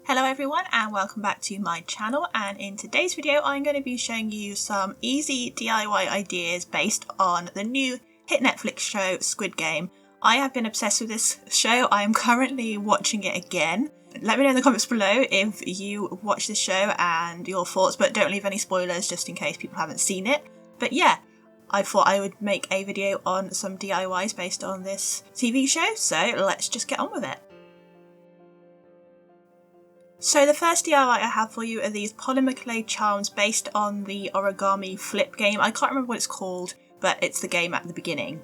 Hello everyone and welcome back to my channel, and in today's video I'm going to be showing you some easy DIY ideas based on the new hit Netflix show Squid Game. I have been obsessed with this show. I am currently watching it again. Let me know in the comments below if you watch this show and your thoughts, but don't leave any spoilers just in case people haven't seen it. But yeah, I thought I would make a video on some DIYs based on this TV show, so let's just get on with it. So the first DIY I have for you are these polymer clay charms based on the Origami flip game. I can't remember what it's called, but it's the game at the beginning.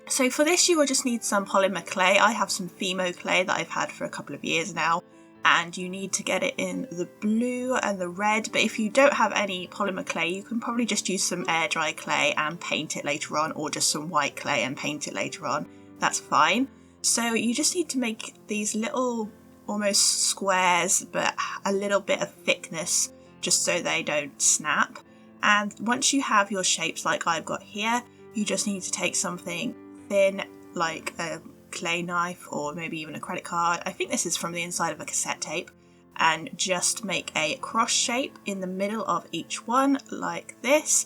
So for this you will just need some polymer clay. I have some Fimo clay that I've had for a couple of years now, and you need to get it in the blue and the red, but if you don't have any polymer clay you can probably just use some air dry clay and paint it later on, or just some white clay and paint it later on. That's fine. So you just need to make these little almost squares but a little bit of thickness just so they don't snap. And once you have your shapes like I've got here, you just need to take something thin like a clay knife or maybe even a credit card. I think this is from the inside of a cassette tape, and just make a cross shape in the middle of each one like this.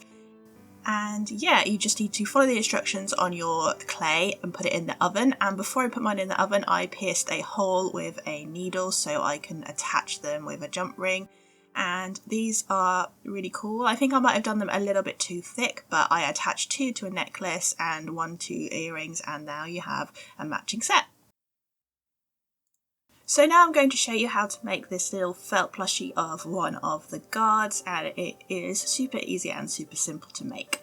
And yeah, you just need to follow the instructions on your clay and put it in the oven. And before I put mine in the oven, I pierced a hole with a needle so I can attach them with a jump ring. And these are really cool. I think I might have done them a little bit too thick, but I attached two to a necklace and one to earrings, and now you have a matching set. So now I'm going to show you how to make this little felt plushie of one of the guards, and it is super easy and super simple to make.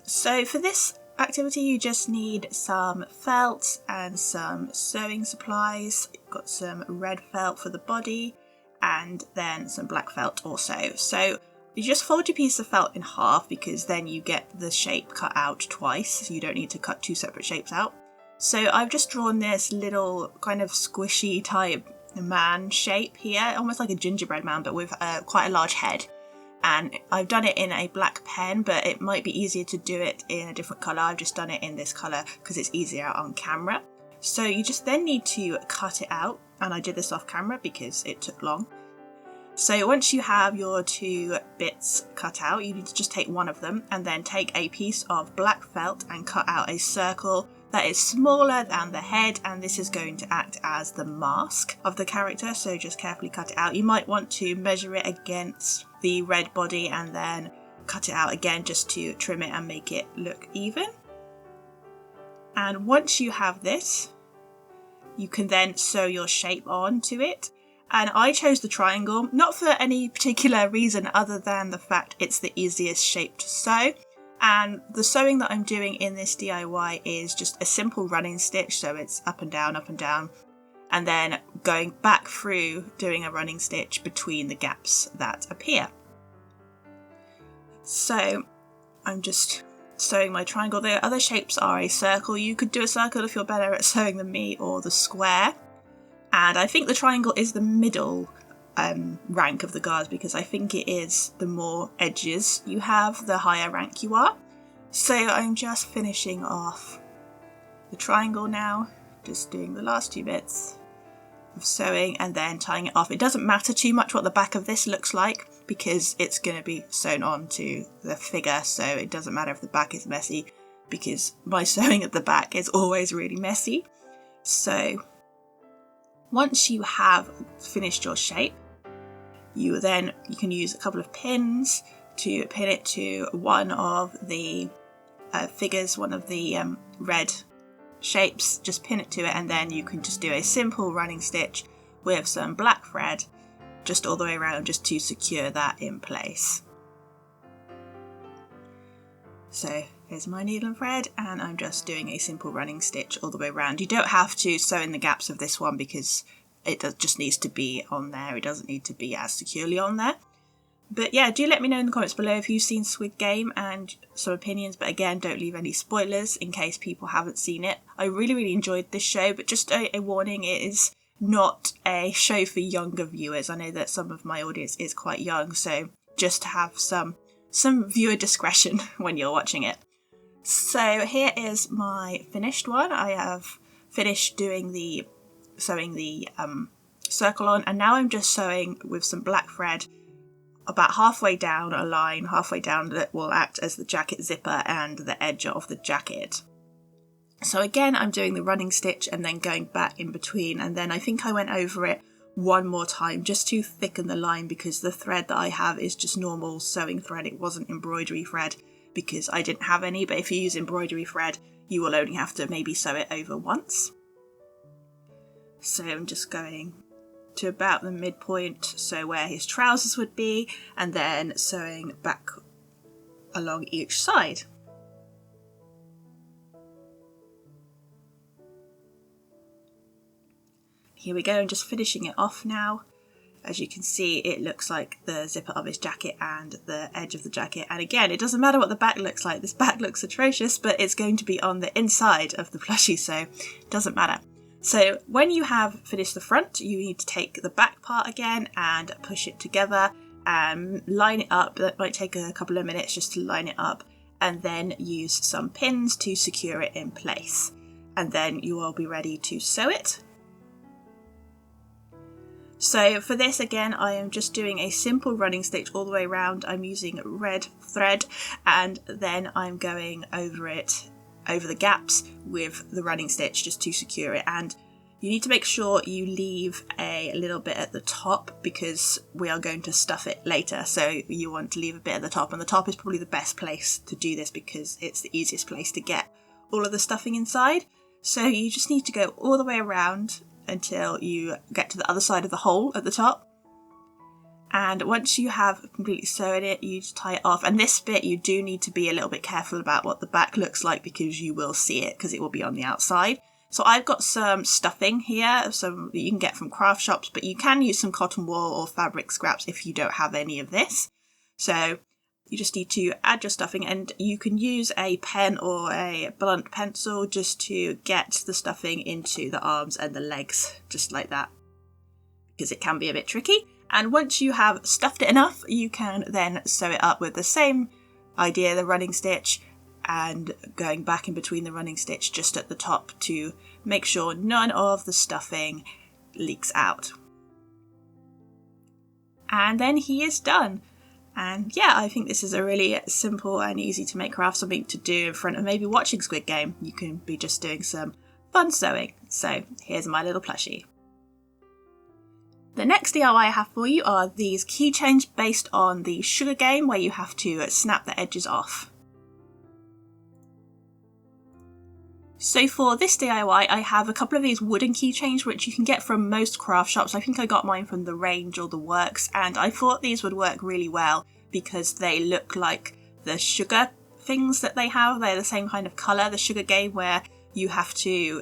So for this activity you just need some felt and some sewing supplies. You've got some red felt for the body and then some black felt also. So you just fold your piece of felt in half, because then you get the shape cut out twice, so you don't need to cut two separate shapes out. So I've just drawn this little kind of squishy type man shape here, almost like a gingerbread man but with quite a large head. And I've done it in a black pen, but it might be easier to do it in a different colour. I've just done it in this colour because it's easier on camera. So you just then need to cut it out, and I did this off camera because it took long. So once you have your two bits cut out, you need to just take one of them and then take a piece of black felt and cut out a circle that is smaller than the head, and this is going to act as the mask of the character, so just carefully cut it out. You might want to measure it against the red body and then cut it out again just to trim it and make it look even. And once you have this, you can then sew your shape onto it. And I chose the triangle, not for any particular reason other than the fact it's the easiest shape to sew. And the sewing that I'm doing in this DIY is just a simple running stitch, so it's up and down, and then going back through doing a running stitch between the gaps that appear. So I'm just sewing my triangle. The other shapes are a circle. You could do a circle if you're better at sewing than me, or the square. And I think the triangle is the middle rank of the guards, because I think it is the more edges you have, the higher rank you are. So I'm just finishing off the triangle now, just doing the last two bits of sewing and then tying it off. It doesn't matter too much what the back of this looks like because it's going to be sewn onto the figure, so it doesn't matter if the back is messy, because my sewing at the back is always really messy. So once you have finished your shape, you can use a couple of pins to pin it to one of the figures, one of the red shapes. Just pin it to it, and then you can just do a simple running stitch with some black thread just all the way around, just to secure that in place. So here's my needle and thread, and I'm just doing a simple running stitch all the way around. You don't have to sew in the gaps of this one because it just needs to be on there. It doesn't need to be as securely on there. But yeah, do let me know in the comments below if you've seen Squid Game and some opinions, but again, don't leave any spoilers in case people haven't seen it. I really enjoyed this show, but just a warning, it is not a show for younger viewers. I know that some of my audience is quite young, so just have some viewer discretion when you're watching it. So here is my finished one. I have finished doing the sewing the circle on, and now I'm just sewing with some black thread about halfway down a line, halfway down, that will act as the jacket zipper and the edge of the jacket. So again, I'm doing the running stitch and then going back in between, and then I think I went over it one more time just to thicken the line, because the thread that I have is just normal sewing thread. It wasn't embroidery thread because I didn't have any, but if you use embroidery thread, you will only have to maybe sew it over once. So I'm just going to about the midpoint, so where his trousers would be, and then sewing back along each side. Here we go, I'm just finishing it off now. As you can see, it looks like the zipper of his jacket and the edge of the jacket. And again, it doesn't matter what the back looks like. This back looks atrocious, but it's going to be on the inside of the plushie, so it doesn't matter. So when you have finished the front, you need to take the back part again and push it together and line it up. That might take a couple of minutes just to line it up, and then use some pins to secure it in place. And then you will be ready to sew it. So for this, again, I am just doing a simple running stitch all the way around. I'm using red thread, and then I'm going over it, over the gaps with the running stitch just to secure it. And you need to make sure you leave a little bit at the top because we are going to stuff it later. So you want to leave a bit at the top, and the top is probably the best place to do this because it's the easiest place to get all of the stuffing inside. So you just need to go all the way around until you get to the other side of the hole at the top. And once you have completely sewn it, you just tie it off. And this bit, you do need to be a little bit careful about what the back looks like because you will see it because it will be on the outside. So I've got some stuffing here, some that you can get from craft shops, but you can use some cotton wool or fabric scraps if you don't have any of this. So you just need to add your stuffing, and you can use a pen or a blunt pencil just to get the stuffing into the arms and the legs, just like that, because it can be a bit tricky. And once you have stuffed it enough, you can then sew it up with the same idea, the running stitch, and going back in between the running stitch just at the top to make sure none of the stuffing leaks out. And then he is done. And yeah, I think this is a really simple and easy to make craft, something to do in front of maybe watching Squid Game. You can be just doing some fun sewing. So here's my little plushie. The next DIY I have for you are these keychains based on the sugar game, where you have to snap the edges off. So for this DIY, I have a couple of these wooden keychains which you can get from most craft shops. I think I got mine from The Range or The Works, and I thought these would work really well because they look like the sugar things that they have. They're the same kind of colour, the sugar game, where you have to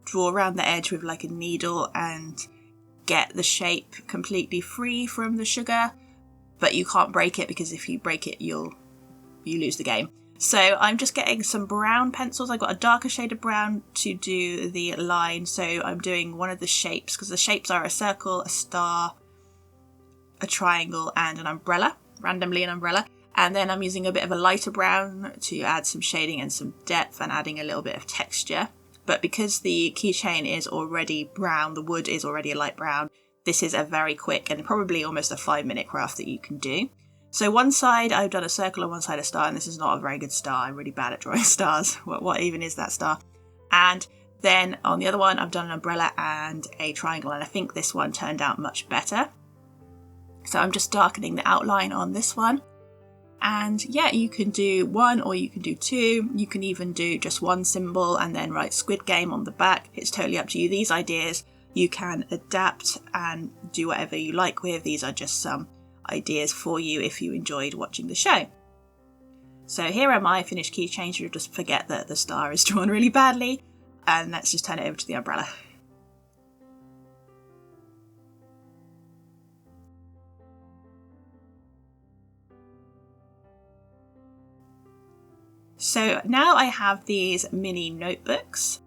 draw around the edge with like a needle and get the shape completely free from the sugar, but you can't break it because if you break it, you lose the game. So I'm just getting some brown pencils. I've got a darker shade of brown to do the line. So I'm doing one of the shapes, because the shapes are a circle, a star, a triangle, and an umbrella, randomly an umbrella. And then I'm using a bit of a lighter brown to add some shading and some depth and adding a little bit of texture. But because the keychain is already brown, the wood is already a light brown, this is a very quick and probably almost a 5-minute craft that you can do. So one side I've done a circle and one side a star, and this is not a very good star. I'm really bad at drawing stars. What even is that star? And then on the other one I've done an umbrella and a triangle, and I think this one turned out much better. So I'm just darkening the outline on this one. And yeah, you can do one or you can do two. You can even do just one symbol and then write Squid Game on the back. It's totally up to you. These ideas you can adapt and do whatever you like with. These are just some ideas for you if you enjoyed watching the show. So here are my finished keychains. You'll just forget that the star is drawn really badly, and let's just turn it over to the umbrella. So now I have these mini notebooks,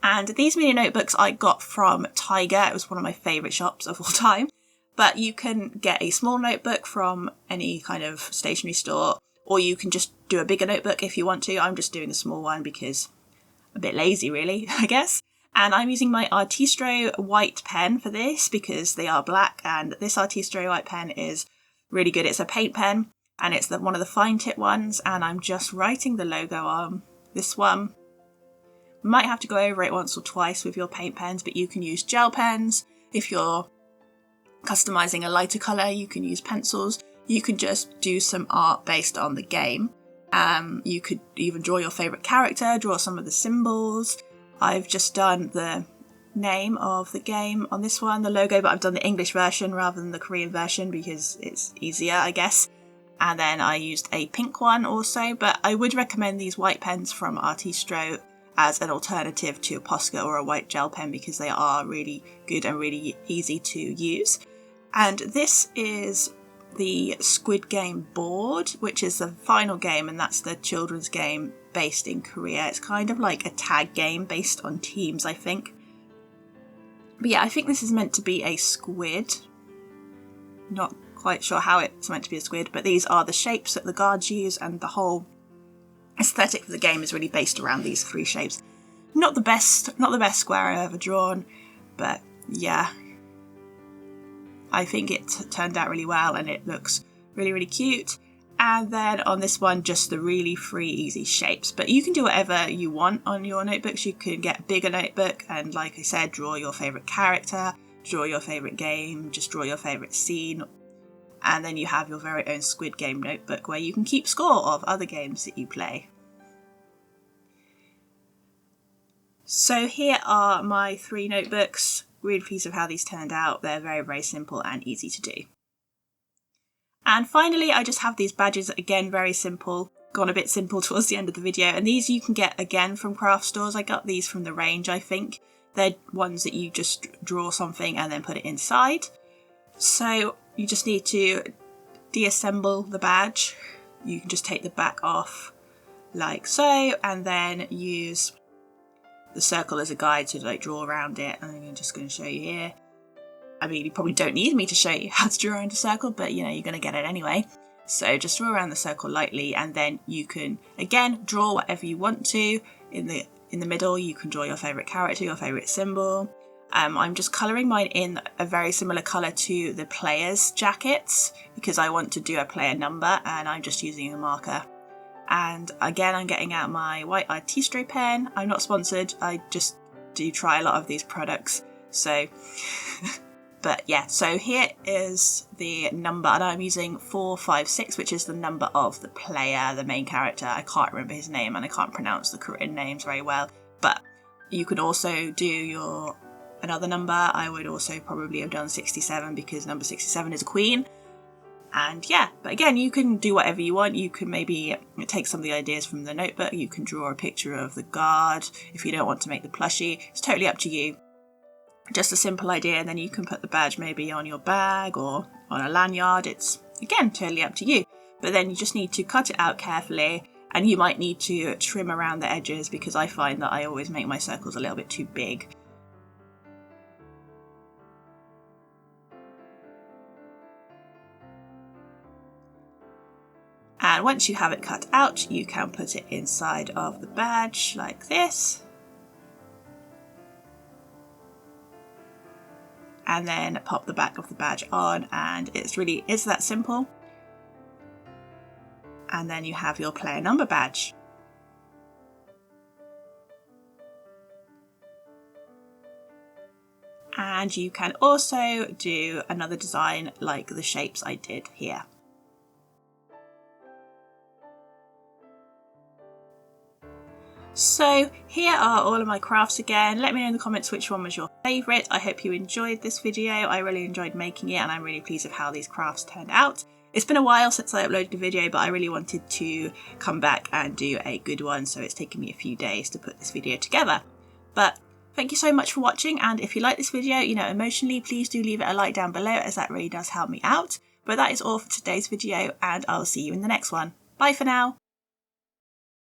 and these mini notebooks I got from Tiger. It was one of my favourite shops of all time. But you can get a small notebook from any kind of stationery store, or you can just do a bigger notebook if you want to. I'm just doing a small one because I'm a bit lazy really, I guess. And I'm using my Artistro white pen for this because they are black, and this Artistro white pen is really good. It's a paint pen and it's one of the fine tip ones, and I'm just writing the logo on this one. You might have to go over it once or twice with your paint pens, but you can use gel pens. If you're customizing a lighter colour, you can use pencils. You can just do some art based on the game. You could even draw your favourite character, draw some of the symbols. I've just done the name of the game on this one, the logo, but I've done the English version rather than the Korean version because it's easier, I guess. And then I used a pink one also, but I would recommend these white pens from Artistro as an alternative to a Posca or a white gel pen because they are really good and really easy to use. And this is the Squid Game board, which is the final game, and that's the children's game based in Korea. It's kind of like a tag game based on teams, I think. But yeah, I think this is meant to be a squid. Not quite sure how it's meant to be a squid, but these are the shapes that the guards use, and the whole aesthetic of the game is really based around these three shapes. Not the best square I've ever drawn, but yeah, I think it turned out really well and it looks really, really cute. And then on this one, just the really free, easy shapes. But you can do whatever you want on your notebooks. You can get a bigger notebook and, like I said, draw your favourite character, draw your favourite game, just draw your favourite scene. And then you have your very own Squid Game notebook where you can keep score of other games that you play. So here are my 3 notebooks. Really pleased with how these turned out. They're very, very simple and easy to do. And finally, I just have these badges, again, very simple. Gone a bit simple towards the end of the video. And these you can get again from craft stores. I got these from the range, I think. They're ones that you just draw something and then put it inside. So you just need to deassemble the badge. You can just take the back off like so, and then use the circle as a guide to like draw around it. And I'm just going to show you here. I mean, you probably don't need me to show you how to draw around a circle, but you know, you're going to get it anyway. So just draw around the circle lightly, and then you can, again, draw whatever you want to. In the middle, you can draw your favourite character, your favourite symbol. I'm just colouring mine in a very similar colour to the players' jackets because I want to do a player number, and I'm just using a marker. And again, I'm getting out my white Artistro pen. I'm not sponsored, I just do try a lot of these products. So, but yeah, so here is the number, and I'm using 456, which is the number of the player, the main character. I can't remember his name and I can't pronounce the Korean names very well, but you could also do another number. I would also probably have done 67 because number 67 is a queen. And yeah, but again, you can do whatever you want. You can maybe take some of the ideas from the notebook. You can draw a picture of the guard if you don't want to make the plushie. It's totally up to you. Just a simple idea, and then you can put the badge maybe on your bag or on a lanyard. It's, again, totally up to you. But then you just need to cut it out carefully, and you might need to trim around the edges because I find that I always make my circles a little bit too big. And once you have it cut out, you can put it inside of the badge like this. And then pop the back of the badge on, and it's that simple. And then you have your player number badge. And you can also do another design like the shapes I did here. So here are all of my crafts again. Let me know in the comments which one was your favourite. I hope you enjoyed this video. I really enjoyed making it, and I'm really pleased with how these crafts turned out. It's been a while since I uploaded a video, but I really wanted to come back and do a good one, so it's taken me a few days to put this video together. But thank you so much for watching, and if you like this video, emotionally, please do leave it a like down below, as that really does help me out. But that is all for today's video, and I'll see you in the next one. Bye for now.